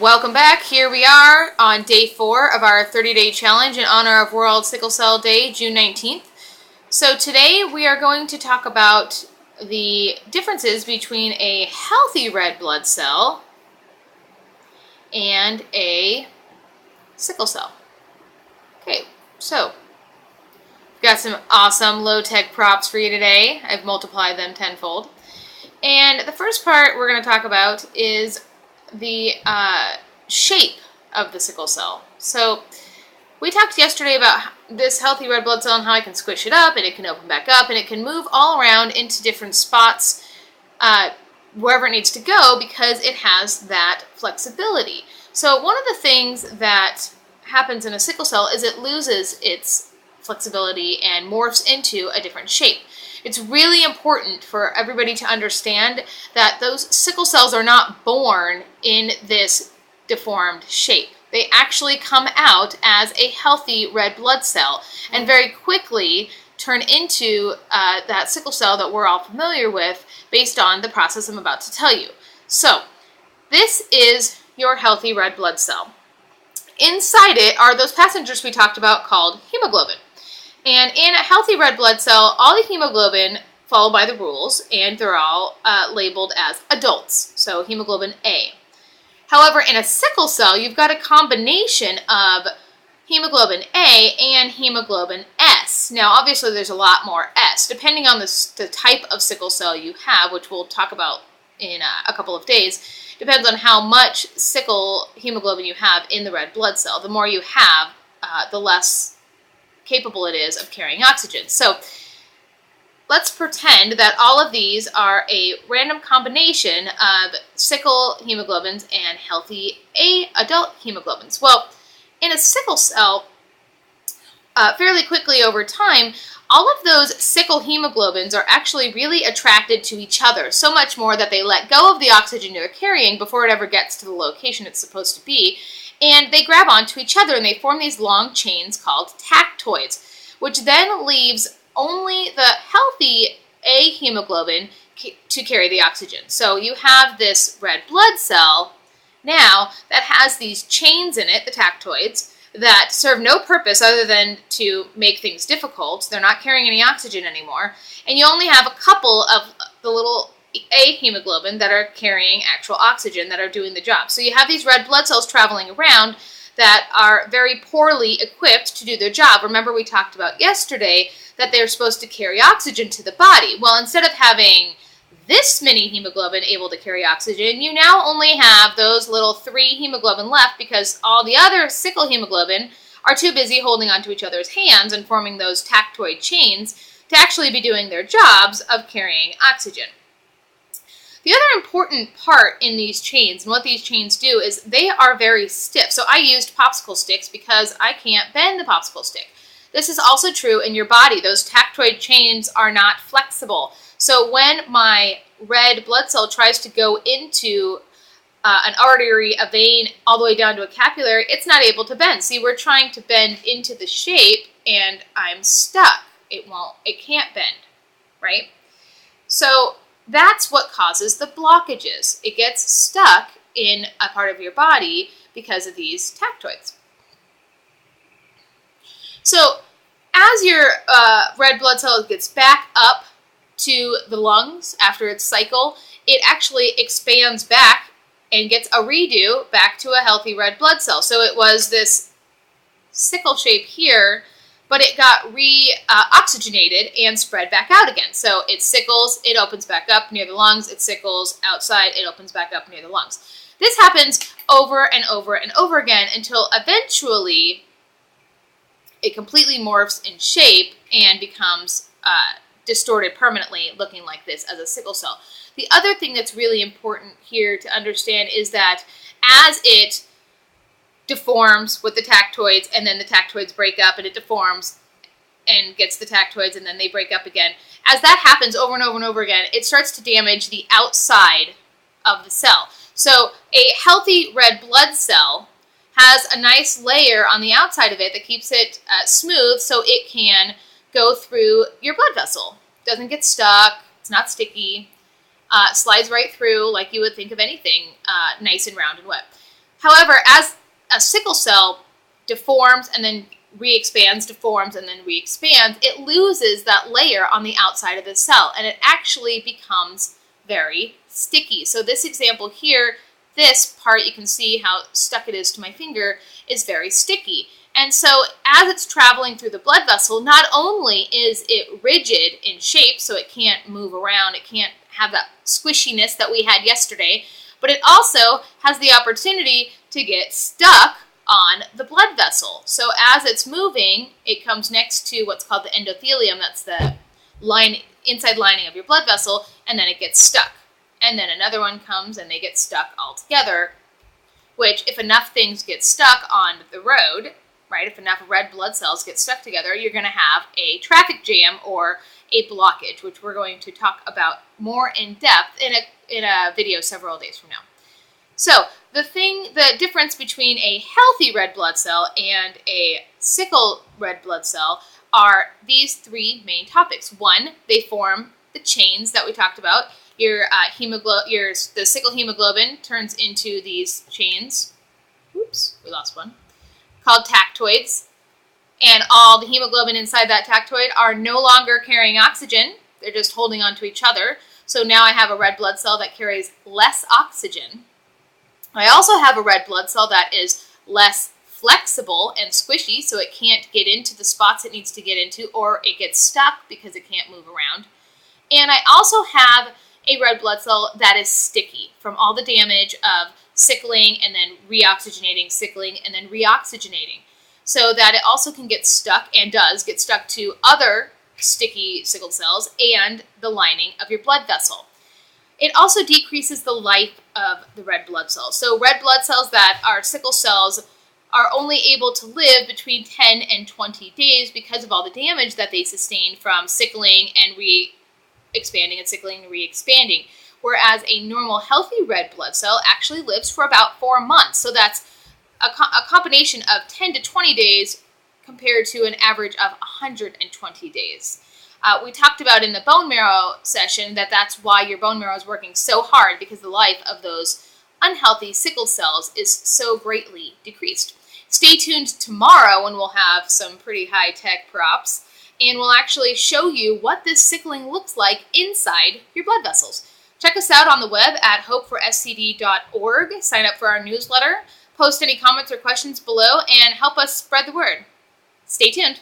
Welcome back. Here we are on day 4 of our 30-day challenge in honor of World Sickle Cell Day, June 19th. So today we are going to talk about the differences between a healthy red blood cell and a sickle cell. Okay, so we've got some awesome low-tech props for you today. I've multiplied them tenfold. And the first part we're going to talk about is the shape of the sickle cell. So we talked yesterday about this healthy red blood cell and how I can squish it up and it can open back up and it can move all around into different spots wherever it needs to go because it has that flexibility. So one of the things that happens in a sickle cell is it loses its flexibility and morphs into a different shape. It's really important for everybody to understand that those sickle cells are not born in this deformed shape. They actually come out as a healthy red blood cell and very quickly turn into that sickle cell that we're all familiar with based on the process I'm about to tell you. So this is your healthy red blood cell. Inside it are those passengers we talked about called hemoglobin. And in a healthy red blood cell, all the hemoglobin follow by the rules, and they're all labeled as adults, so hemoglobin A. However, in a sickle cell, you've got a combination of hemoglobin A and hemoglobin S. Now, obviously, there's a lot more S, depending on the type of sickle cell you have, which we'll talk about in a couple of days. Depends on how much sickle hemoglobin you have in the red blood cell. The more you have, the less capable it is of carrying oxygen. So let's pretend that all of these are a random combination of sickle hemoglobins and healthy adult hemoglobins. Well, in a sickle cell, fairly quickly over time, all of those sickle hemoglobins are actually really attracted to each other, so much more that they let go of the oxygen they're carrying before it ever gets to the location it's supposed to be. And they grab onto each other and they form these long chains called tactoids, which then leaves only the healthy A hemoglobin to carry the oxygen. So you have this red blood cell now that has these chains in it, the tactoids, that serve no purpose other than to make things difficult. They're not carrying any oxygen anymore. And you only have a couple of the little A hemoglobin that are carrying actual oxygen that are doing the job. So you have these red blood cells traveling around that are very poorly equipped to do their job. Remember we talked about yesterday that they're supposed to carry oxygen to the body. Well, instead of having this many hemoglobin able to carry oxygen, you now only have those little 3 hemoglobin left because all the other sickle hemoglobin are too busy holding onto each other's hands and forming those tactoid chains to actually be doing their jobs of carrying oxygen. The other important part in these chains and what these chains do is they are very stiff. So I used popsicle sticks because I can't bend the popsicle stick. This is also true in your body. Those tactoid chains are not flexible. So when my red blood cell tries to go into an artery, a vein, all the way down to a capillary, it's not able to bend. See, we're trying to bend into the shape and I'm stuck. It can't bend, right? So that's what causes the blockages. It gets stuck in a part of your body because of these tactoids. So as your red blood cell gets back up to the lungs after its cycle, it actually expands back and gets a redo back to a healthy red blood cell. So it was this sickle shape here, but it got oxygenated and spread back out again. So it sickles, it opens back up near the lungs, it sickles outside, it opens back up near the lungs. This happens over and over and over again until eventually it completely morphs in shape and becomes distorted permanently, looking like this as a sickle cell. The other thing that's really important here to understand is that as it deforms with the tactoids and then the tactoids break up and it deforms and gets the tactoids and then they break up again, as that happens over and over and over again, it starts to damage the outside of the cell. So a healthy red blood cell has a nice layer on the outside of it that keeps it smooth so it can go through your blood vessel. It doesn't get stuck, it's not sticky, slides right through like you would think of anything nice and round and wet. However, as a sickle cell deforms and then re-expands, deforms, and then re-expands, it loses that layer on the outside of the cell, and it actually becomes very sticky. So this example here, this part, you can see how stuck it is to my finger, is very sticky. And so as it's traveling through the blood vessel, not only is it rigid in shape, so it can't move around, it can't have that squishiness that we had yesterday, but it also has the opportunity to get stuck on the blood vessel. So as it's moving, it comes next to what's called the endothelium, that's the inside lining of your blood vessel, and then it gets stuck. And then another one comes and they get stuck all together, which if enough things get stuck on the road, right, if enough red blood cells get stuck together, you're going to have a traffic jam or a blockage, which we're going to talk about more in depth in a video several days from now. So the difference between a healthy red blood cell and a sickle red blood cell are these three main topics. One, they form the chains that we talked about. The sickle hemoglobin turns into these chains. Oops, we lost one. Called tactoids. And all the hemoglobin inside that tactoid are no longer carrying oxygen. They're just holding on to each other. So now I have a red blood cell that carries less oxygen. I also have a red blood cell that is less flexible and squishy, so it can't get into the spots it needs to get into, or it gets stuck because it can't move around. And I also have a red blood cell that is sticky from all the damage of sickling and then reoxygenating, sickling and then reoxygenating, so that it also can get stuck, and does get stuck to other sticky sickle cells and the lining of your blood vessel. It also decreases the life of the red blood cells. So red blood cells that are sickle cells are only able to live between 10 and 20 days because of all the damage that they sustain from sickling and re-expanding and sickling and re-expanding. Whereas a normal healthy red blood cell actually lives for about 4 months. So that's a combination of 10 to 20 days compared to an average of 120 days. We talked about in the bone marrow session that that's why your bone marrow is working so hard, because the life of those unhealthy sickle cells is so greatly decreased. Stay tuned tomorrow when we'll have some pretty high-tech props, and we'll actually show you what this sickling looks like inside your blood vessels. Check us out on the web at hopeforscd.org. Sign up for our newsletter. Post any comments or questions below and help us spread the word. Stay tuned.